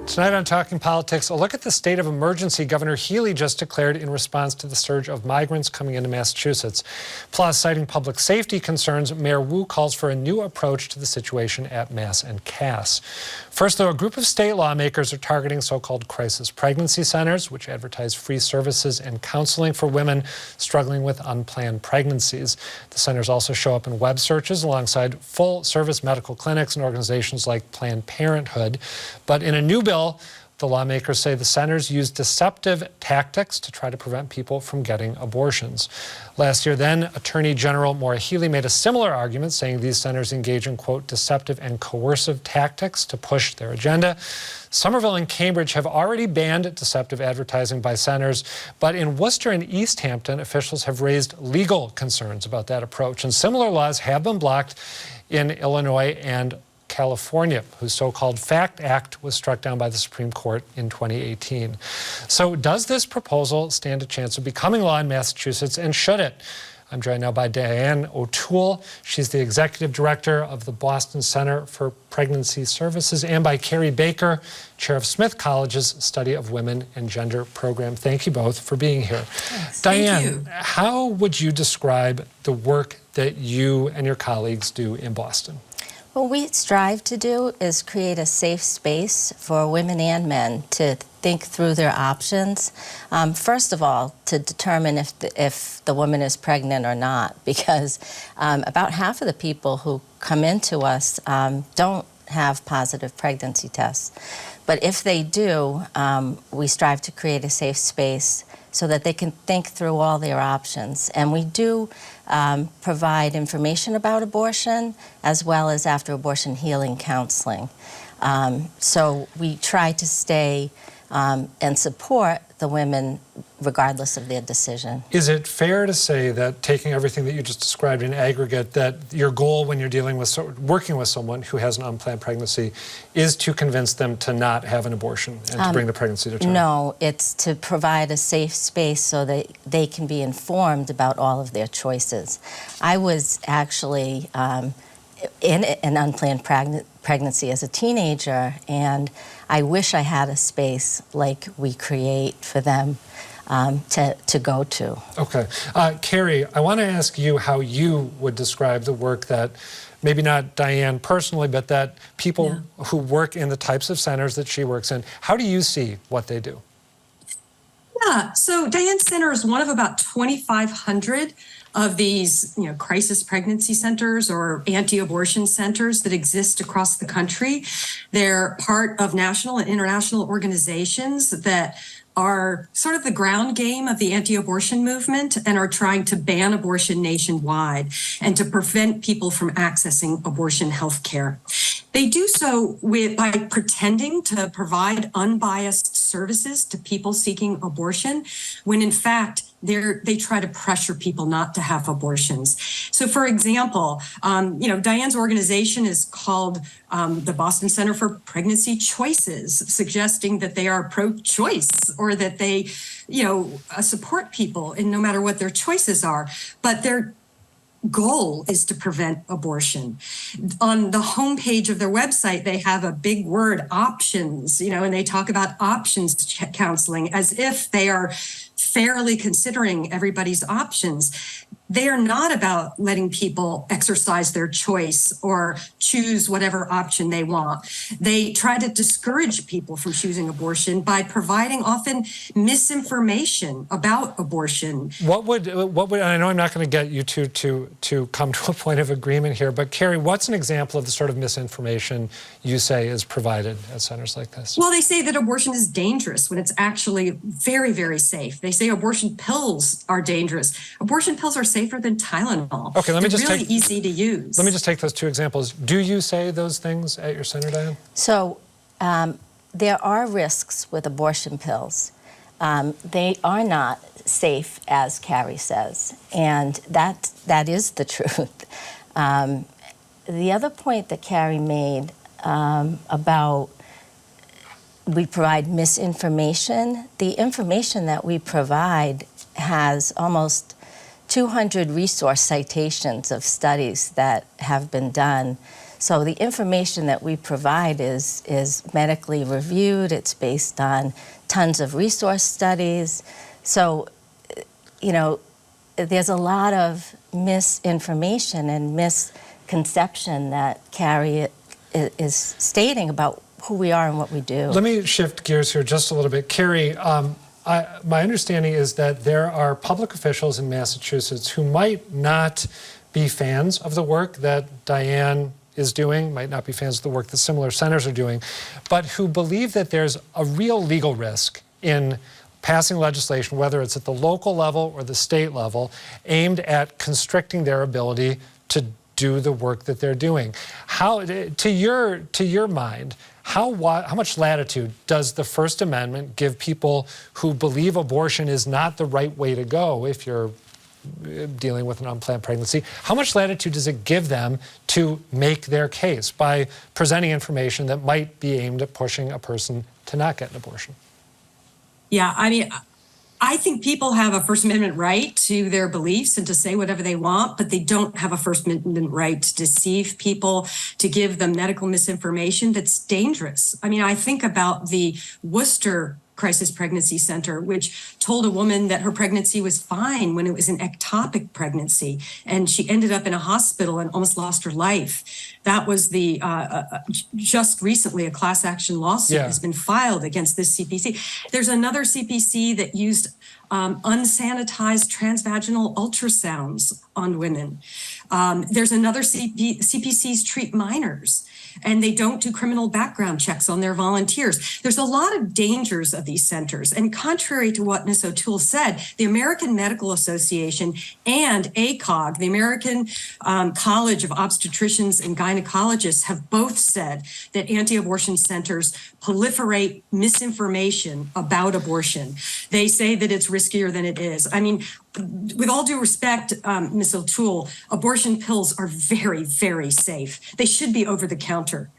Tonight on Talking Politics, a look at the state of emergency Governor Reilly just declared in response to the surge of migrants coming into Massachusetts. Plus, citing public safety concerns, Mayor Wu calls for a new approach to the situation at Mass and Cass. First, though, a group of state lawmakers are targeting so-called crisis pregnancy centers, which advertise free services and counseling for women struggling with unplanned pregnancies. The centers also show up in web searches alongside full-service medical clinics and organizations like Planned Parenthood. But in a new bill, the lawmakers say the centers use deceptive tactics to try to prevent people from getting abortions. Last year, then, Attorney General Reilly made a similar argument, saying these centers engage in, quote, deceptive and coercive tactics to push their agenda. Somerville and Cambridge have already banned deceptive advertising by centers, but in Worcester and East Hampton, officials have raised legal concerns about that approach. And similar laws have been blocked in Illinois and California, whose so-called FACT Act was struck down by the Supreme Court in 2018. So does this proposal stand a chance of becoming law in Massachusetts, and should it? I'm joined now by Diane O'Toole. She's the executive director of the Boston Center for Pregnancy Services, and by Carrie Baker, chair of Smith College's Study of Women and Gender program. Thank you both for being here. Thanks. Diane, how would you describe the work that you and your colleagues do in Boston? What we strive to do is create a safe space for women and men to think through their options. First of all, to determine if the woman is pregnant or not, because about half of the people who come into us don't have positive pregnancy tests. But if they do, we strive to create a safe space so that they can think through all their options. And we do provide information about abortion as well as after abortion healing counseling. So we try to stay and support the women regardless of their decision. Is it fair to say that, taking everything that you just described in aggregate, that your goal when you're dealing with working with someone who has an unplanned pregnancy is to convince them to not have an abortion and to bring the pregnancy to term? No, it's to provide a safe space so that they can be informed about all of their choices. I was actually in an unplanned pregnancy as a teenager, and I wish I had a space like we create for them to go to. Okay. Carrie, I want to ask you how you would describe the work that, maybe not Diane personally, but that people who work in the types of centers that she works in, how do you see what they do? Yeah, so Diane's Center is one of about 2,500 of these, crisis pregnancy centers or anti-abortion centers that exist across the country. They're part of national and international organizations that are sort of the ground game of the anti-abortion movement and are trying to ban abortion nationwide and to prevent people from accessing abortion health care. They do so by pretending to provide unbiased services to people seeking abortion, when in fact, they try to pressure people not to have abortions. So for example, Diane's organization is called the Boston Center for Pregnancy Choices, suggesting that they are pro-choice or that they, support people in no matter what their choices are. But their goal is to prevent abortion. On the homepage of their website, they have a big word, options, and they talk about options counseling as if they are fairly considering everybody's options. They are not about letting people exercise their choice or choose whatever option they want. They try to discourage people from choosing abortion by providing often misinformation about abortion. What would I know I'm not going to get you to come to a point of agreement here, but Carrie, what's an example of the sort of misinformation you say is provided at centers like this? Well, they say that abortion is dangerous when it's actually very, very safe. They say abortion pills are dangerous. Abortion pills are safer than Tylenol. Okay, They're really easy to use. Let me just take those two examples. Do you say those things at your center, Diane? So there are risks with abortion pills. They are not safe, as Carrie says, and that is the truth. The other point that Carrie made about we provide misinformation, the information that we provide has almost 200 resource citations of studies that have been done So the information that we provide is medically reviewed. It's based on tons of resource studies. So, you know, there's a lot of misinformation and misconception that Carrie is stating about who we are and what we do. Let me shift gears here just a little bit. Carrie, my understanding is that there are public officials in Massachusetts who might not be fans of the work that Diane is doing, might not be fans of the work that similar centers are doing, but who believe that there's a real legal risk in passing legislation, whether it's at the local level or the state level, aimed at constricting their ability to do the work that they're doing. How, to your mind, how much latitude does the First Amendment give people who believe abortion is not the right way to go if you're dealing with an unplanned pregnancy? How much latitude does it give them to make their case by presenting information that might be aimed at pushing a person to not get an abortion? Yeah, I mean, I think people have a First Amendment right to their beliefs and to say whatever they want, but they don't have a First Amendment right to deceive people, to give them medical misinformation that's dangerous. I mean, I think about the Worcester Crisis Pregnancy Center, which told a woman that her pregnancy was fine when it was an ectopic pregnancy, and she ended up in a hospital and almost lost her life. That was the just recently a class action lawsuit has been filed against this CPC. There's another CPC that used unsanitized transvaginal ultrasounds on women. There's another CPCs treat minors, and they don't do criminal background checks on their volunteers. There's a lot of dangers of these centers. And contrary to what Ms. O'Toole said, the American Medical Association and ACOG, the American College of Obstetricians and Gynecologists, have both said that anti-abortion centers proliferate misinformation about abortion. They say that it's riskier than it is. I mean, with all due respect, Ms. O'Toole, abortion pills are very, very safe. They should be over the counter.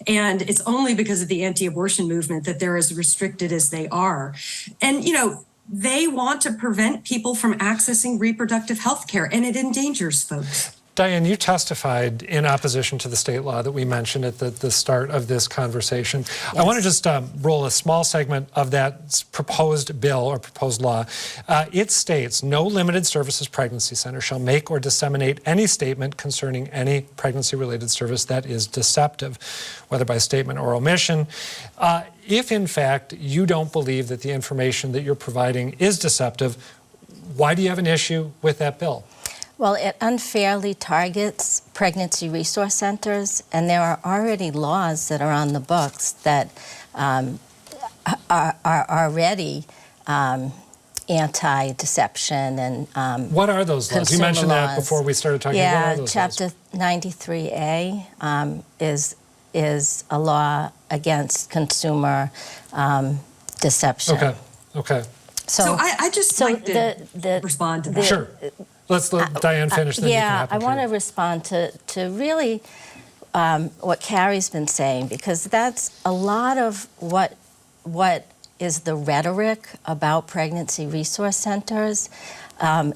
And it's only because of the anti-abortion movement that they're as restricted as they are. And, you know, they want to prevent people from accessing reproductive health care, and it endangers folks. Diane, you testified in opposition to the state law that we mentioned at the start of this conversation. Yes. I want to just roll a small segment of that proposed bill or proposed law. It states, no limited services pregnancy center shall make or disseminate any statement concerning any pregnancy-related service that is deceptive, whether by statement or omission. If, in fact, you don't believe that the information that you're providing is deceptive, why do you have an issue with that bill? Well, it unfairly targets pregnancy resource centers, and there are already laws that are on the books that are already anti-deception and what are those laws? You mentioned that before we started talking. Yeah, what are those Chapter laws? 93A is a law against consumer deception. Okay. So I just like to respond to that. Sure. Let's let Diane finish. Then yeah, you can I want to respond to really what Carrie's been saying, because that's a lot of what is the rhetoric about pregnancy resource centers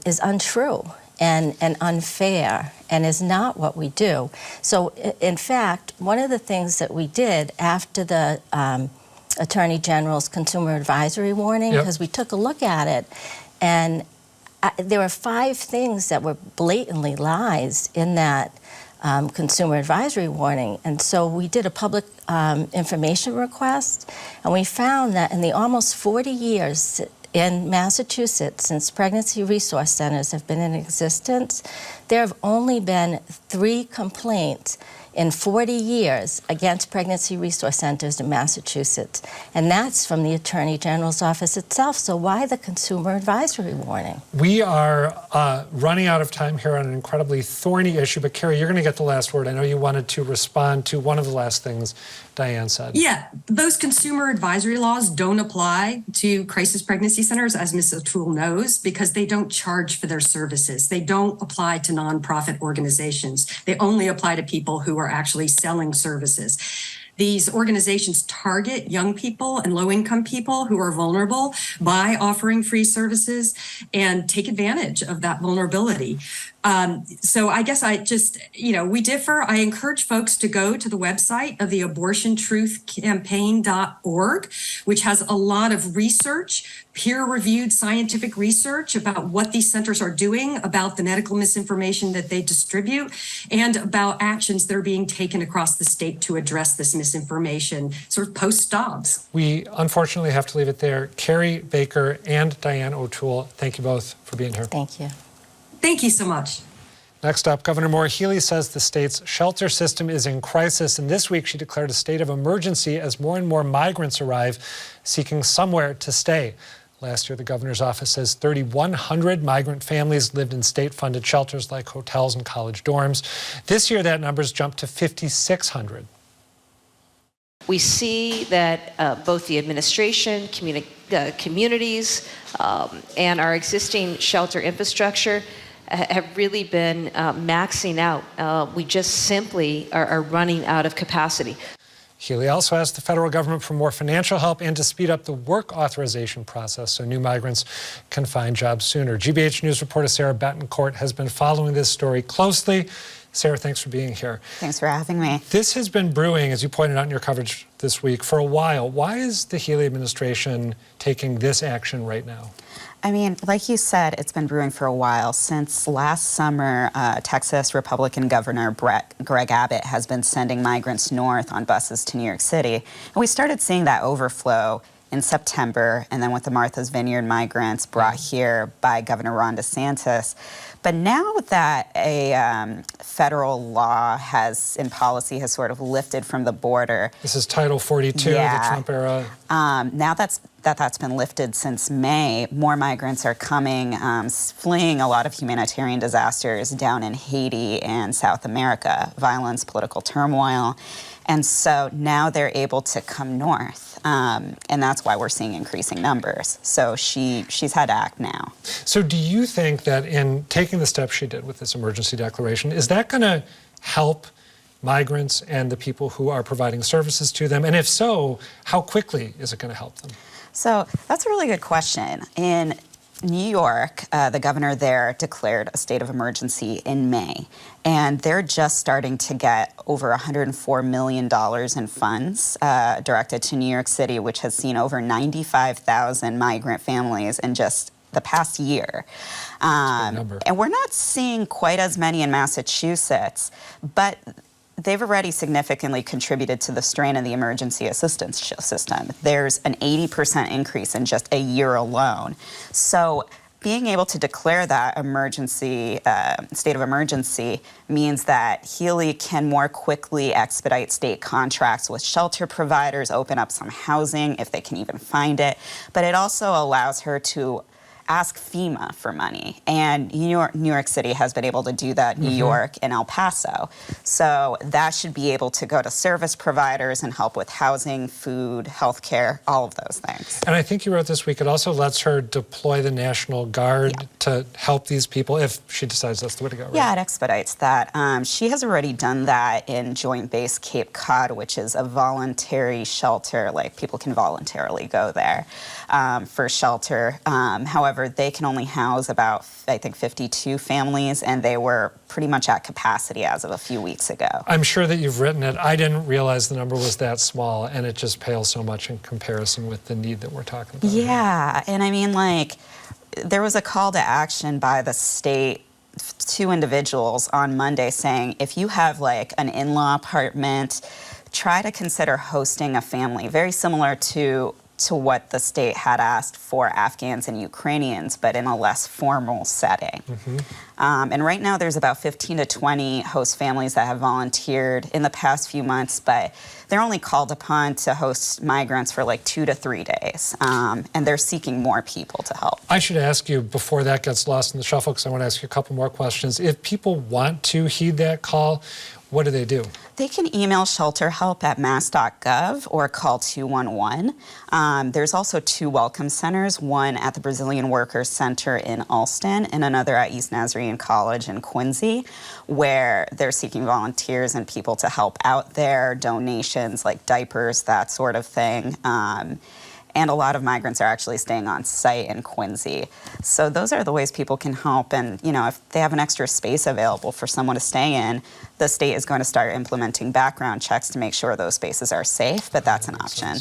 is untrue and unfair and is not what we do. So, in fact, one of the things that we did after the Attorney General's consumer advisory warning, because we took a look at it, and there were 5 things that were blatantly lies in that consumer advisory warning. And so we did a public information request, and we found that in the almost 40 years in Massachusetts, since pregnancy resource centers have been in existence, there have only been 3 complaints in 40 years against pregnancy resource centers in Massachusetts. And that's from the Attorney General's office itself. So why the consumer advisory warning? We are running out of time here on an incredibly thorny issue, but Carrie, you're going to get the last word. I know you wanted to respond to one of the last things Diane said. Yeah, those consumer advisory laws don't apply to crisis pregnancy centers, as Ms. O'Toole knows, because they don't charge for their services. They don't apply to nonprofit organizations. They only apply to people who are actually selling services. These organizations target young people and low-income people who are vulnerable by offering free services and take advantage of that vulnerability. So I guess I just, we differ. I encourage folks to go to the website of the abortiontruthcampaign.org, which has a lot of research, peer-reviewed scientific research about what these centers are doing, about the medical misinformation that they distribute, and about actions that are being taken across the state to address this misinformation, sort of post-Dobbs. We unfortunately have to leave it there. Carrie Baker and Diane O'Toole, thank you both for being here. Thank you. Thank you so much. Next up, Governor Maura Healey says the state's shelter system is in crisis, and this week she declared a state of emergency as more and more migrants arrive seeking somewhere to stay. Last year, the governor's office says 3,100 migrant families lived in state-funded shelters like hotels and college dorms. This year, that number's jumped to 5,600. We see that both the administration, communities, and our existing shelter infrastructure have really been maxing out. We just simply are running out of capacity. Healey also asked the federal government for more financial help and to speed up the work authorization process so new migrants can find jobs sooner. GBH News reporter Sarah Betancourt has been following this story closely. Sarah, thanks for being here. Thanks for having me. This has been brewing, as you pointed out in your coverage this week, for a while. Why is the Healey administration taking this action right now? I mean, like you said, it's been brewing for a while. Since last summer, Texas Republican Governor Greg Abbott has been sending migrants north on buses to New York City. And we started seeing that overflow in September, and then with the Martha's Vineyard migrants brought here by Governor Ron DeSantis. But now that a federal law in policy has sort of lifted from the border. This is Title 42, the Trump era. Now that's been lifted since May. More migrants are coming, fleeing a lot of humanitarian disasters down in Haiti and South America, violence, political turmoil. And so now they're able to come north, and that's why we're seeing increasing numbers. So she's had to act now. So do you think that in taking the steps she did with this emergency declaration, is that going to help migrants and the people who are providing services to them? And if so, how quickly is it going to help them? So that's a really good question. In New York, the governor there declared a state of emergency in May, and they're just starting to get over $104 million in funds directed to New York City, which has seen over 95,000 migrant families in just the past year. And we're not seeing quite as many in Massachusetts, but they've already significantly contributed to the strain of the emergency assistance system. There's an 80% increase in just a year alone. So being able to declare that emergency, state of emergency, means that Healey can more quickly expedite state contracts with shelter providers, open up some housing if they can even find it. But it also allows her to ask FEMA for money. And New York City has been able to do that, New York and El Paso. So that should be able to go to service providers and help with housing, food, healthcare, all of those things. And I think you wrote this week, it also lets her deploy the National Guard to help these people if she decides that's the way to go, right? Yeah, it expedites that. She has already done that in Joint Base Cape Cod, which is a voluntary shelter, like people can voluntarily go there for shelter. However, they can only house about, I think, 52 families, and they were pretty much at capacity as of a few weeks ago. I'm sure that you've written it. I didn't realize the number was that small, and it just pales so much in comparison with the need that we're talking about. Yeah, and I mean, like, there was a call to action by the state to individuals on Monday saying, if you have like an in-law apartment, try to consider hosting a family, very similar to what the state had asked for Afghans and Ukrainians, but in a less formal setting. And right now there's about 15 to 20 host families that have volunteered in the past few months, but they're only called upon to host migrants for like 2 to 3 days, and they're seeking more people to help. I should ask you, before that gets lost in the shuffle, because I want to ask you a couple more questions. If people want to heed that call, what do they do? They can email shelterhelp@mass.gov or call 211. There's also 2 welcome centers, one at the Brazilian Workers Center in Alston and another at East Nazarene College in Quincy, where they're seeking volunteers and people to help out there, donations like diapers, that sort of thing. And a lot of migrants are actually staying on site in Quincy. So those are the ways people can help. And, if they have an extra space available for someone to stay in, the state is going to start implementing background checks to make sure those spaces are safe, but that's an option.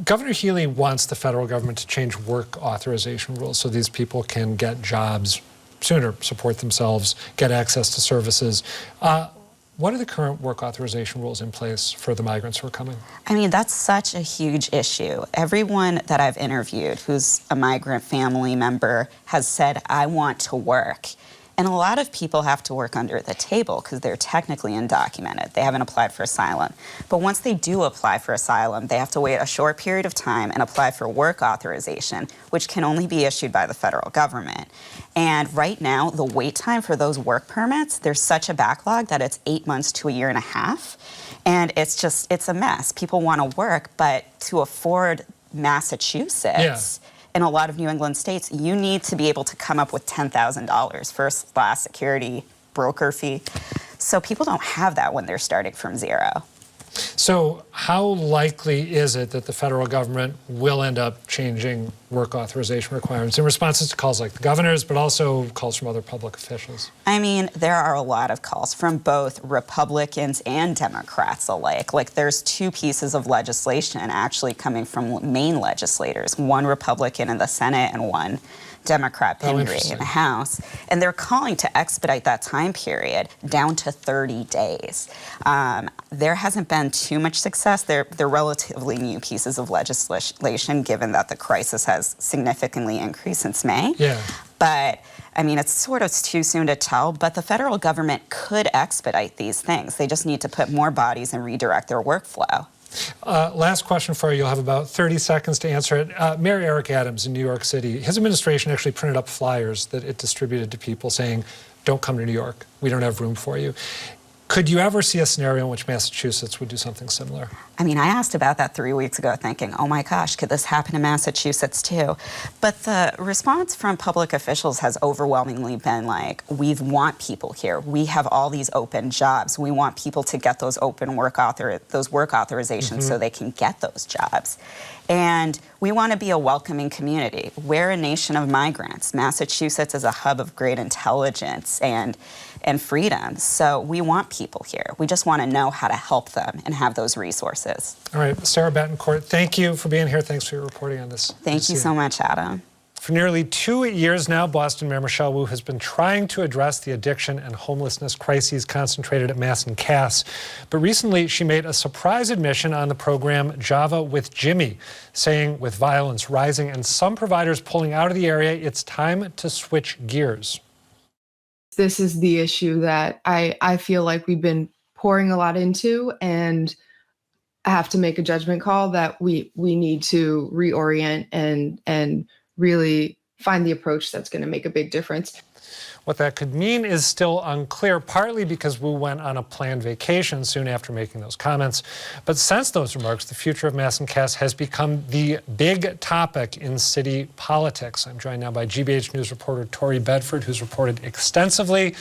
Governor Reilly wants the federal government to change work authorization rules so these people can get jobs sooner, support themselves, get access to services. What are the current work authorization rules in place for the migrants who are coming? I mean, that's such a huge issue. Everyone that I've interviewed who's a migrant family member has said, I want to work. And a lot of people have to work under the table because they're technically undocumented. They haven't applied for asylum. But once they do apply for asylum, they have to wait a short period of time and apply for work authorization, which can only be issued by the federal government. And right now, the wait time for those work permits, there's such a backlog that it's 8 months to a year and a half. And it's a mess. People want to work, but to afford Massachusetts, in a lot of New England states, you need to be able to come up with $10,000 first-class security broker fee. So people don't have that when they're starting from zero. So how likely is it that the federal government will end up changing work authorization requirements in responses to calls like the governor's, but also calls from other public officials? I mean, there are a lot of calls from both Republicans and Democrats alike. Like, there's 2 pieces of legislation actually coming from Maine legislators, one Republican in the Senate and one Democrat Pingree in the House, and they're calling to expedite that time period down to 30 days. There hasn't been too much success. They're relatively new pieces of legislation, given that the crisis has significantly increased since May. Yeah. But I mean, it's sort of too soon to tell, but the federal government could expedite these things. They just need to put more bodies and redirect their workflow. Last question for you. You'll have about 30 seconds to answer it. Mayor Eric Adams in New York City, his administration actually printed up flyers that it distributed to people saying, don't come to New York. We don't have room for you. Could you ever see a scenario in which Massachusetts would do something similar? I mean, I asked about that 3 weeks ago thinking, oh my gosh, could this happen in Massachusetts too? But the response from public officials has overwhelmingly been like, we want people here. We have all these open jobs. We want people to get those work authorizations so they can get those jobs. And we want to be a welcoming community. We're a nation of migrants. Massachusetts is a hub of great intelligence and freedom. So we want people here. We just want to know how to help them and have those resources. All right, Sarah Betancourt, thank you for being here. Thanks for your reporting on this. Thank you so much, Adam. For nearly 2 years now, Boston Mayor Michelle Wu has been trying to address the addiction and homelessness crises concentrated at Mass and Cass. But recently, she made a surprise admission on the program Java with Jimmy, saying with violence rising and some providers pulling out of the area, it's time to switch gears. This is the issue that I feel like we've been pouring a lot into, and I have to make a judgment call that we need to reorient and really find the approach that's going to make a big difference. What that could mean is still unclear, partly because Wu went on a planned vacation soon after making those comments. But since those remarks, the future of Mass and Cass has become the big topic in city politics. I'm joined now by GBH News reporter Tori Bedford, who's reported extensively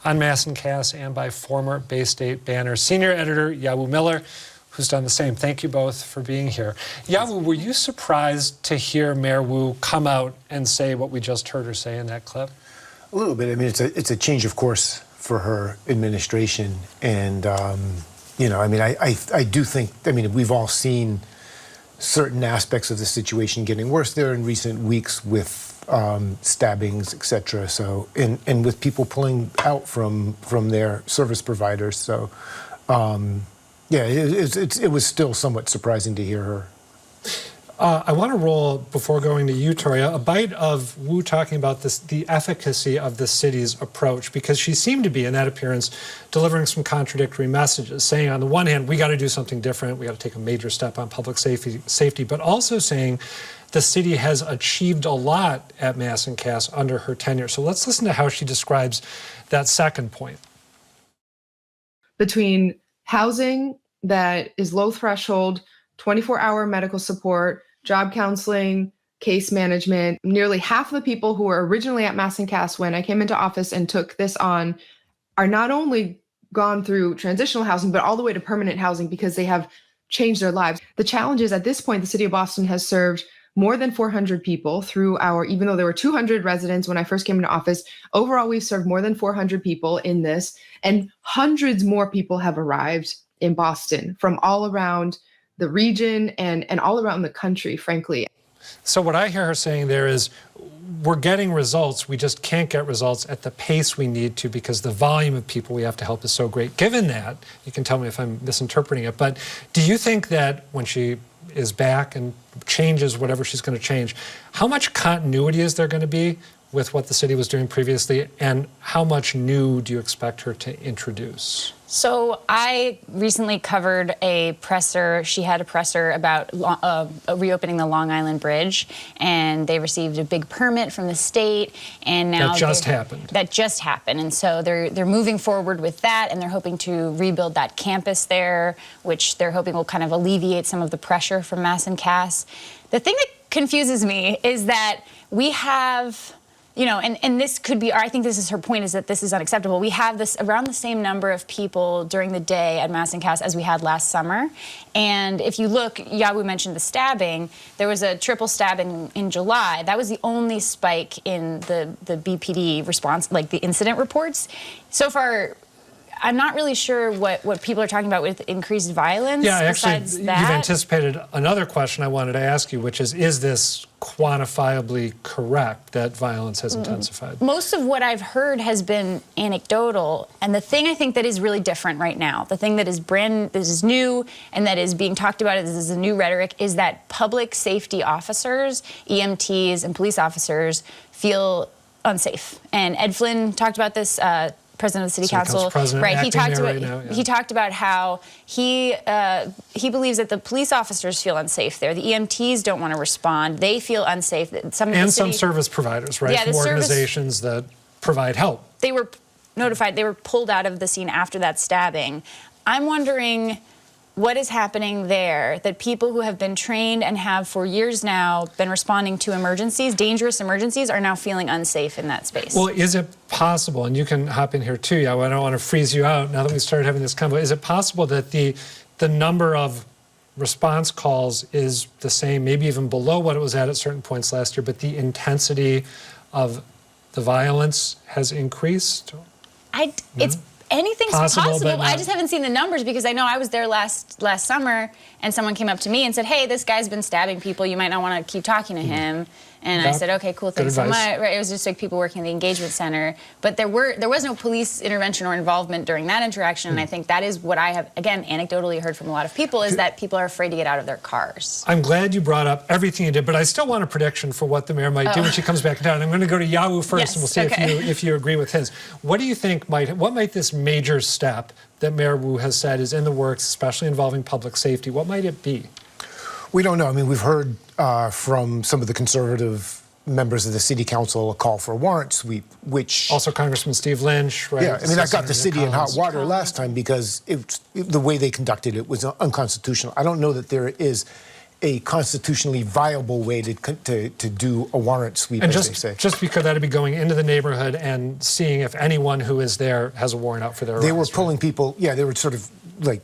on Mass and Cass, and by former Bay State Banner senior editor Yawu Miller, who's done the same. Thank you both for being here. Yawu, were you surprised to hear Mayor Wu come out and say what we just heard her say in that clip? A little bit. I mean, it's a change of course for her administration, and you know, I mean, I do think. I mean, we've all seen certain aspects of the situation getting worse there in recent weeks with stabbings, etc. So, and with people pulling out from their service providers. So, yeah, it was still somewhat surprising to hear her. I want to roll, before going to you, Tori, a bite of Wu talking about the efficacy of the city's approach, because she seemed to be, in that appearance, delivering some contradictory messages, saying on the one hand, we got to do something different, we got to take a major step on public safety, but also saying the city has achieved a lot at Mass and Cass under her tenure. So let's listen to how she describes that second point. Between housing that is low threshold, 24-hour medical support, job counseling, case management. Nearly half of the people who were originally at Mass and Cass when I came into office and took this on are not only gone through transitional housing, but all the way to permanent housing because they have change their lives. The challenge is at this point, the city of Boston has served more than 400 people through even though there were 200 residents when I first came into office, overall we've served more than 400 people in this, and hundreds more people have arrived in Boston from all around the region and all around the country, frankly. So what I hear her saying there is, we're getting results, we just can't get results at the pace we need to because the volume of people we have to help is so great. Given that, you can tell me if I'm misinterpreting it, but do you think that when she is back and changes whatever she's going to change, how much continuity is there going to be with what the city was doing previously, and how much new do you expect her to introduce? So I recently covered a presser. She had a presser about reopening the Long Island Bridge, and they received a big permit from the state, and now that just happened. That just happened, and so they're moving forward with that, and they're hoping to rebuild that campus there, which they're hoping will kind of alleviate some of the pressure from Mass and Cass. The thing that confuses me is that we have, you know, and this could be, or I think this is her point, is that this is unacceptable. We have this around the same number of people during the day at Mass and Cass as we had last summer. And if you look, Yabu mentioned the stabbing. There was a triple stabbing in July. That was the only spike in the BPD response, like the incident reports. So far, I'm not really sure what people are talking about with increased violence. Yeah, actually, besides you've that. anticipated another question I wanted to ask you, which is this quantifiably correct that violence has intensified? Most of what I've heard has been anecdotal, and the thing I think that is really different right now, the thing that is new and that is being talked about, this is a new rhetoric, is that public safety officers, EMTs and police officers feel unsafe. And Ed Flynn talked about this, president of the city council, right? He talked about how he believes that the police officers feel unsafe there. The EMTs don't want to respond; they feel unsafe. Some service providers, right? Yeah, from organizations that provide help. They were notified. They were pulled out of the scene after that stabbing. I'm wondering what is happening there, that people who have been trained and have for years now been responding to emergencies, dangerous emergencies, are now feeling unsafe in that space. Well, is it possible, and you can hop in here too, I don't want to freeze you out now that we started having this convo, is it possible that the number of response calls is the same, maybe even below what it was at certain points last year, but the intensity of the violence has increased? It's anything's possible. But I just haven't seen the numbers because I know I was there last summer and someone came up to me and said, "Hey, this guy's been stabbing people. You might not want to keep talking to him." And I said, "Okay, cool, thanks so much." Right, it was just like people working in the engagement center, but there was no police intervention or involvement during that interaction. And I think that is what I have, again, anecdotally heard from a lot of people, is that people are afraid to get out of their cars. I'm glad you brought up everything you did, but I still want a prediction for what the mayor might do when she comes back down. I'm going to go to Yahu first, and we'll see if you agree with his. What do you think what might this major step that Mayor Wu has said is in the works, especially involving public safety, what might it be? We don't know. I mean, we've heard from some of the conservative members of the city council a call for a warrant sweep, which... Also Congressman Steve Lynch, right? Yeah, I mean, that got the city in hot water last time because the way they conducted it was unconstitutional. I don't know that there is a constitutionally viable way to do a warrant sweep, and as they say. Just because that'd be going into the neighborhood and seeing if anyone who is there has a warrant out for their arrest. They were pulling people, they were sort of like,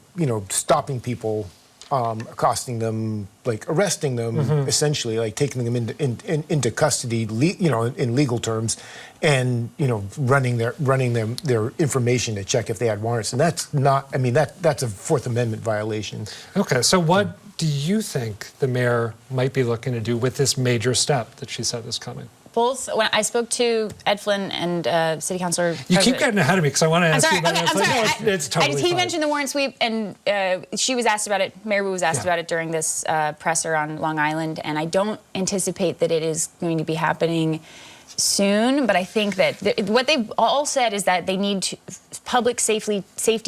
stopping people, accosting them, like arresting them, essentially, like taking them into custody, in legal terms, and running their information to check if they had warrants. And that's not, I mean, that's a Fourth Amendment violation. Okay, so what do you think the mayor might be looking to do with this major step that she said is coming? Both, when I spoke to Ed Flynn and City Councilor... You keep getting ahead of me because I want to ask you about it. I'm sorry. It's totally He fine. mentioned the warrant sweep, and she was asked about it, Mayor Wu was asked about it during this presser on Long Island, and I don't anticipate that it is going to be happening soon, but I think that what they've all said is that they need public safety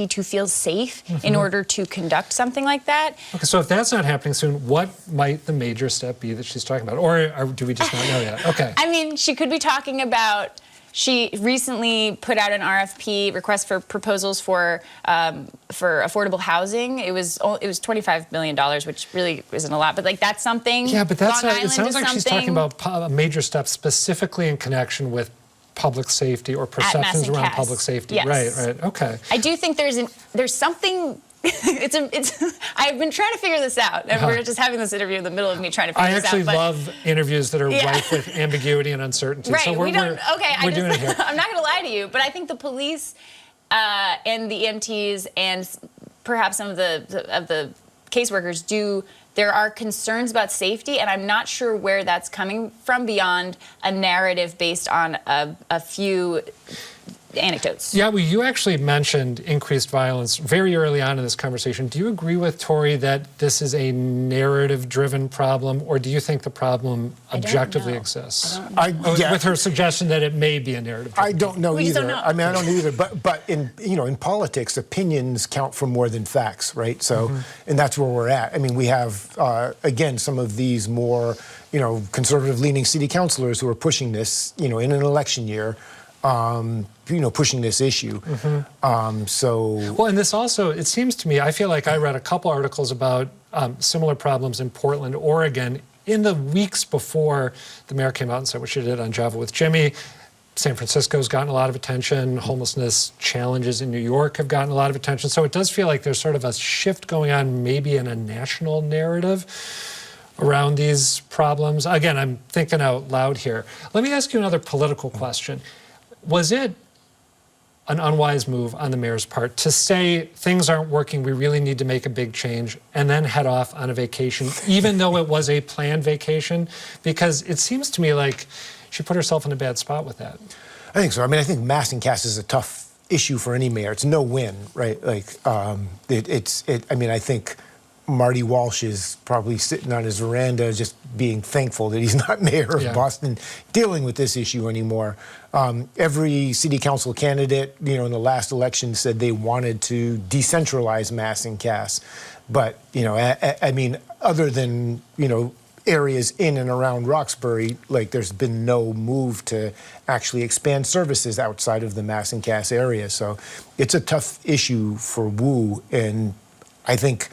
to feel safe in order to conduct something like that. Okay, so if that's not happening soon, what might the major step be that she's talking about? Or do we just not know yet? Okay. I mean, she could be talking about... She recently put out an RFP, request for proposals for affordable housing. It was $25 million, which really isn't a lot, but like that's something. Yeah, but that's Long not, it Island sounds is like she's talking about a major step specifically in connection with public safety or perceptions around public safety. Yes. Right, okay. I do think there's something I've been trying to figure this out, and we're just having this interview in the middle of me trying to figure this out. I actually love interviews that are rife with ambiguity and uncertainty. Right. So we're doing it here. I'm not going to lie to you, but I think the police and the EMTs and perhaps some of the caseworkers there are concerns about safety, and I'm not sure where that's coming from beyond a narrative based on a few anecdotes. Yeah, well, you actually mentioned increased violence very early on in this conversation. Do you agree with Tori that this is a narrative-driven problem, or do you think the problem objectively exists? With her suggestion that it may be a narrative. I don't know We either. just don't know. I mean, I don't know either. But in politics, opinions count for more than facts, right? So, and that's where we're at. I mean, we have again some of these more conservative-leaning city councilors who are pushing this, in an election year. Pushing this issue. Well, and this also, it seems to me, I feel like I read a couple articles about similar problems in Portland, Oregon, in the weeks before the mayor came out and said what she did on Java with Jimmy. San Francisco's gotten a lot of attention. Homelessness challenges in New York have gotten a lot of attention. So it does feel like there's sort of a shift going on, maybe in a national narrative around these problems. Again, I'm thinking out loud here. Let me ask you another political question. Was it an unwise move on the mayor's part to say things aren't working, we really need to make a big change, and then head off on a vacation, even though it was a planned vacation? Because it seems to me like she put herself in a bad spot with that. I think so. I mean, I think mass and cast is a tough issue for any mayor. It's no win, right? Like, I mean, I think Marty Walsh is probably sitting on his veranda just being thankful that he's not mayor of Boston dealing with this issue anymore. Every city council candidate, in the last election said they wanted to decentralize mass and cast. But, I mean, other than, areas in and around Roxbury, like there's been no move to actually expand services outside of the mass and cast area. So it's a tough issue for Wu. And I think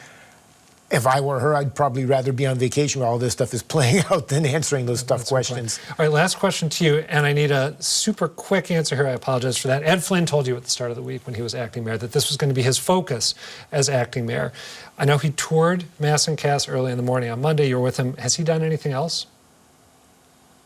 if I were her, I'd probably rather be on vacation while all this stuff is playing out than answering those tough questions. All right, last question to you, and I need a super quick answer here. I apologize for that. Ed Flynn told you at the start of the week when he was acting mayor that this was going to be his focus as acting mayor. I know he toured Mass and Cass early in the morning on Monday. You were with him. Has he done anything else?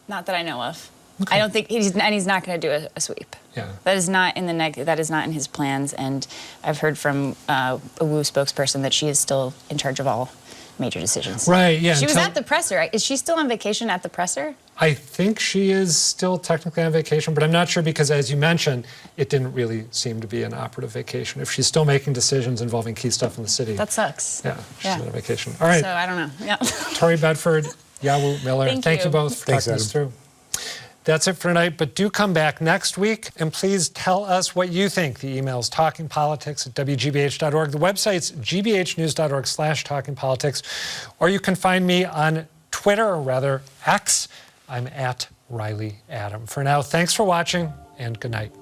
Not that I know of. Okay. I don't think he's not going to do a sweep. Yeah. That is not in that is not in his plans. And I've heard from a Wu spokesperson that she is still in charge of all major decisions. Right. Yeah. She was at the presser. Is she still on vacation at the presser? I think she is still technically on vacation, but I'm not sure because, as you mentioned, it didn't really seem to be an operative vacation. If she's still making decisions involving key stuff in the city. That sucks. Yeah, she's on a vacation. All right. So I don't know. Yeah. Tori Bedford, Yawu Miller, thank you both for talking this through. That's it for tonight, but do come back next week, and please tell us what you think. The email is talkingpolitics@wgbh.org. The website's gbhnews.org/talkingpolitics, or you can find me on Twitter, or rather X. I'm at Reilly Adam. For now, thanks for watching, and good night.